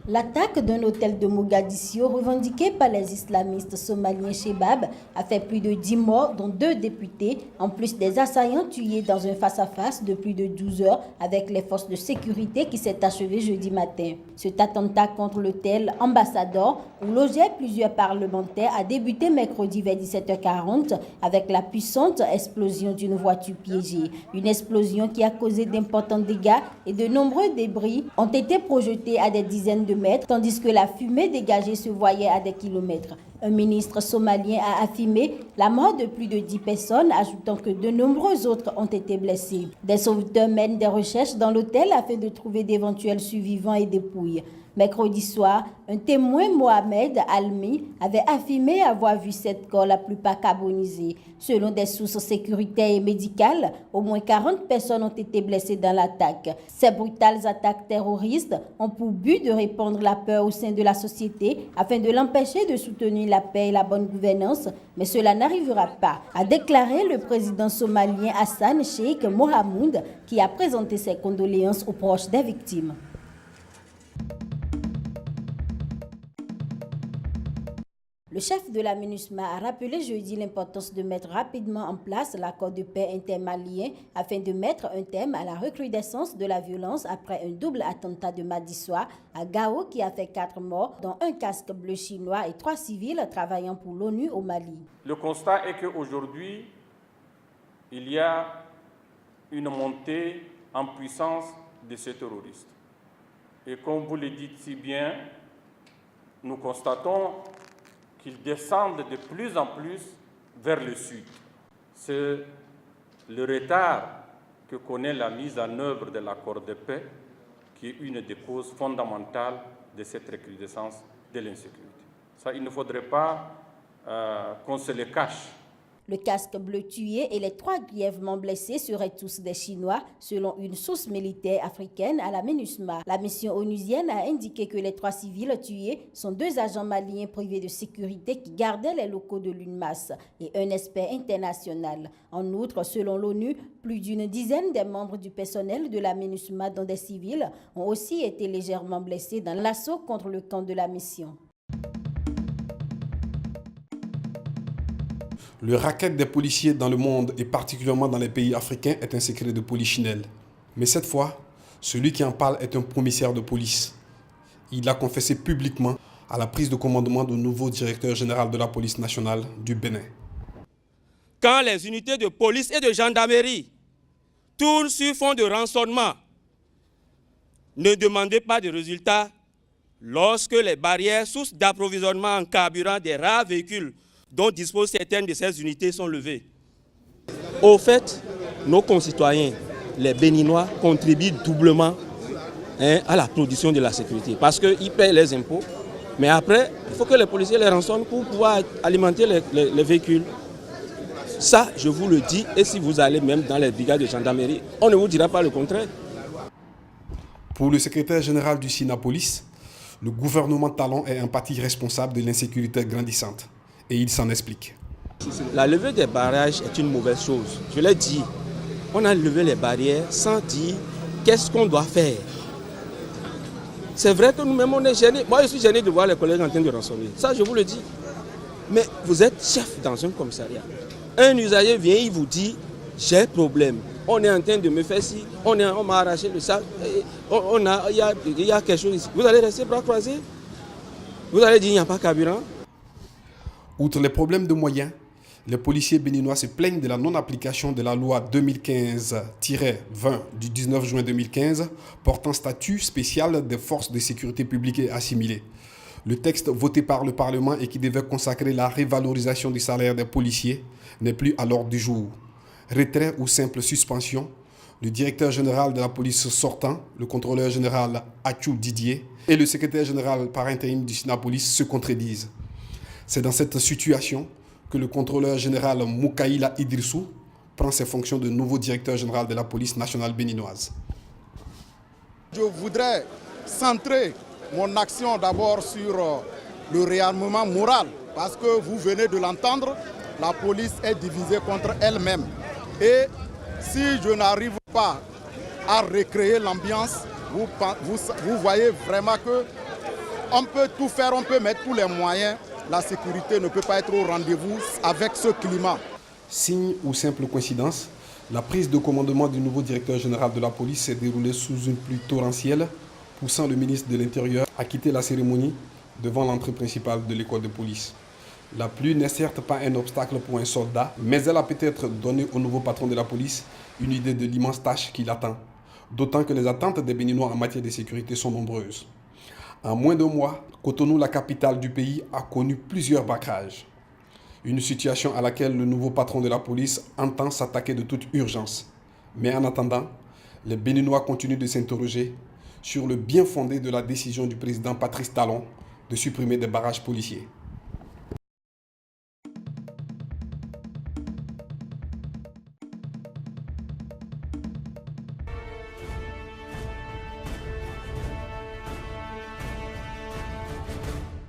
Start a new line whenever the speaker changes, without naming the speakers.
L'attaque d'un hôtel de Mogadiscio revendiquée par les islamistes somaliens Shebab a fait plus de 10 morts, dont 2 députés, en plus des assaillants tués dans un face-à-face de plus de 12 heures avec les forces de sécurité qui s'est achevé jeudi matin. Cet attentat contre l'hôtel Ambassador, où logeaient plusieurs parlementaires, a débuté mercredi vers 17h40 avec la puissante explosion d'une voiture piégée. Une explosion qui a causé d'importants dégâts et de nombreux débris ont été projetés à des dizaines de mètres, tandis que la fumée dégagée se voyait à des kilomètres. Un ministre somalien a affirmé la mort de plus de 10 personnes, ajoutant que de nombreux autres ont été blessés. Des sauveteurs mènent des recherches dans l'hôtel afin de trouver d'éventuels survivants et dépouilles. Mercredi soir, un témoin, Mohamed Almi, avait affirmé avoir vu cette corps la plupart carbonisée. Selon des sources sécuritaires et médicales, au moins 40 personnes ont été blessées dans l'attaque. Ces brutales attaques terroristes ont pour but de répandre la peur au sein de la société afin de l'empêcher de soutenir la paix et la bonne gouvernance, mais cela n'arrivera pas, a déclaré le président somalien Hassan Sheikh Mohamud, qui a présenté ses condoléances aux proches des victimes. Le chef de la MINUSMA a rappelé jeudi l'importance de mettre rapidement en place l'accord de paix intermalien afin de mettre un terme à la recrudescence de la violence après un double attentat de mardi soir à Gao qui a fait 4 morts, dont un casque bleu chinois et 3 civils travaillant pour l'ONU au Mali.
Le constat est qu'aujourd'hui, il y a une montée en puissance de ces terroristes. Et comme vous le dites si bien, nous constatons qu'ils descendent de plus en plus vers le sud. C'est le retard que connaît la mise en œuvre de l'accord de paix qui est une des causes fondamentales de cette recrudescence de l'insécurité. Ça, il ne faudrait pas qu'on se le cache.
Le casque bleu tué et les 3 grièvement blessés seraient tous des Chinois, selon une source militaire africaine à la MINUSMA. La mission onusienne a indiqué que les 3 civils tués sont 2 agents maliens privés de sécurité qui gardaient les locaux de l'UNMAS et un expert international. En outre, selon l'ONU, plus d'une dizaine des membres du personnel de la MINUSMA, dont des civils, ont aussi été légèrement blessés dans l'assaut contre le camp de la mission.
Le racket des policiers dans le monde et particulièrement dans les pays africains est un secret de polichinelle. Mais cette fois, celui qui en parle est un commissaire de police. Il a confessé publiquement à la prise de commandement du nouveau directeur général de la police nationale du Bénin.
Quand les unités de police et de gendarmerie tournent sur fond de rançonnement, ne demandez pas de résultats lorsque les barrières sources d'approvisionnement en carburant des rares véhicules dont disposent certaines de ces unités sont levées. Au fait, nos concitoyens, les Béninois, contribuent doublement à la production de la sécurité parce qu'ils paient les impôts, mais après, il faut que les policiers les rançonnent pour pouvoir alimenter les véhicules. Ça, je vous le dis, et si vous allez même dans les brigades de gendarmerie, on ne vous dira pas le contraire.
Pour le secrétaire général du Sinapolis, le gouvernement Talon est un parti responsable de l'insécurité grandissante. Et il s'en explique.
La levée des barrages est une mauvaise chose. Je l'ai dit, on a levé les barrières sans dire qu'est-ce qu'on doit faire. C'est vrai que nous-mêmes, on est gênés. Moi, je suis gêné de voir les collègues en train de rançonner. Ça, je vous le dis. Mais vous êtes chef dans un commissariat. Un usager vient, il vous dit, j'ai problème. On est en train de me faire ci, on m'a arraché le sac, il y a quelque chose ici. Vous allez rester bras croisés? Vous allez dire, il n'y a pas de carburant?
Outre les problèmes de moyens, les policiers béninois se plaignent de la non-application de la loi 2015-20 du 19 juin 2015 portant statut spécial des forces de sécurité publique et assimilées. Le texte voté par le Parlement et qui devait consacrer la révalorisation du salaire des policiers n'est plus à l'ordre du jour. Retrait ou simple suspension, le directeur général de la police sortant, le contrôleur général Athiou Didier et le secrétaire général par intérim du Sinapolis se contredisent. C'est dans cette situation que le contrôleur général Moukaïla Idrissou prend ses fonctions de nouveau directeur général de la police nationale béninoise.
Je voudrais centrer mon action d'abord sur le réarmement moral, parce que vous venez de l'entendre, la police est divisée contre elle-même. Et si je n'arrive pas à recréer l'ambiance, vous voyez vraiment que On peut tout faire, on peut mettre tous les moyens. La sécurité ne peut pas être au rendez-vous avec ce climat.
Signe ou simple coïncidence, la prise de commandement du nouveau directeur général de la police s'est déroulée sous une pluie torrentielle, poussant le ministre de l'Intérieur à quitter la cérémonie devant l'entrée principale de l'école de police. La pluie n'est certes pas un obstacle pour un soldat, mais elle a peut-être donné au nouveau patron de la police une idée de l'immense tâche qui l'attend. D'autant que les attentes des Béninois en matière de sécurité sont nombreuses. En moins d'un mois, Cotonou, la capitale du pays, a connu plusieurs braquages. Une situation à laquelle le nouveau patron de la police entend s'attaquer de toute urgence. Mais en attendant, les Béninois continuent de s'interroger sur le bien fondé de la décision du président Patrice Talon de supprimer des barrages policiers.